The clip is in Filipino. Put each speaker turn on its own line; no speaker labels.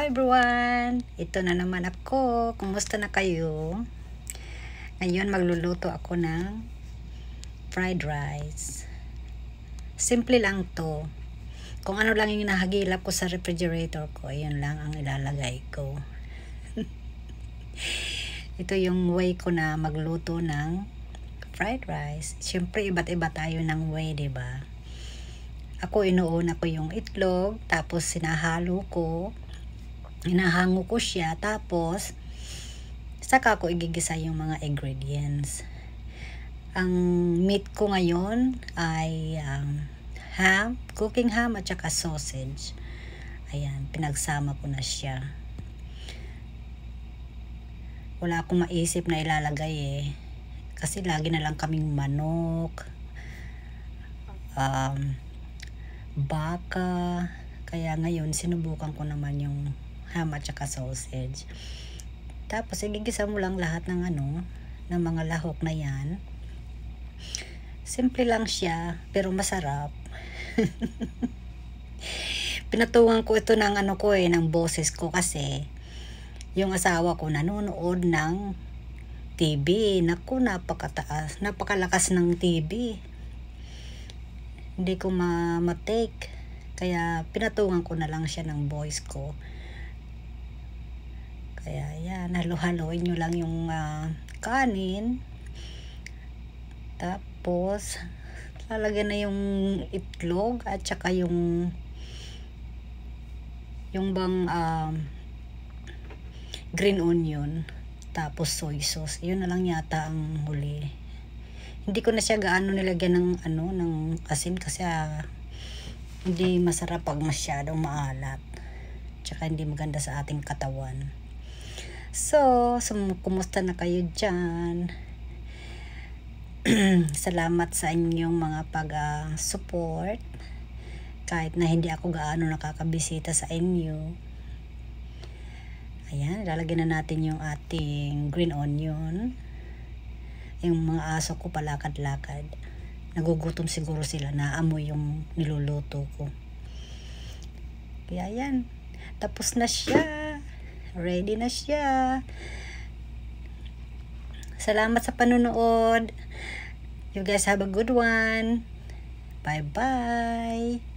Hello everyone! Ito na naman ako. Kumusta na kayo? Ngayon magluluto ako ng fried rice. Simple lang to. Kung ano lang yung nahagilap ko sa refrigerator ko, yun lang ang ilalagay ko. Ito yung way ko na magluto ng fried rice. Siyempre iba't iba tayo ng way, diba? Ako inuuna ko yung itlog, tapos sinahalo ko. Hinahango ko siya, tapos saka ko igigisa yung mga ingredients. Ang meat ko ngayon ay ham, cooking ham at saka sausage. Ayan, pinagsama ko na siya. Wala akong maisip na ilalagay kasi lagi na lang kaming manok, baka. Kaya ngayon sinubukan ko naman yung ham at saka sausage. Tapos igigisa mo lang lahat ng ng mga lahok na yan. Simple lang siya pero masarap. Pinatungan ko ito ng ng boses ko kasi yung asawa ko nanonood ng TV. Naku, napakalakas ng TV. Hindi ko ma-take. Kaya pinatungan ko na lang siya ng voice ko. Kaya yan, halo-haloin nyo lang yung kanin. Tapos lalagyan na yung itlog at saka yung bang green onion, tapos soy sauce. Yun na lang yata ang huli. Hindi ko na siya gaano nilagyan ng ng asin kasi hindi masarap pag masyadong maalat. Tsaka hindi maganda sa ating katawan. So kumusta na kayo dyan? Salamat sa inyong mga pag-support. Kahit na hindi ako gaano nakakabisita sa inyo. Ayan, lalagyan na natin yung ating green onion. Yung mga aso ko palakad-lakad. Nagugutom siguro sila, naamoy yung niluluto ko. Kaya yan, tapos na siya. Ready na siya. Salamat sa panonood. You guys have a good one. Bye-bye.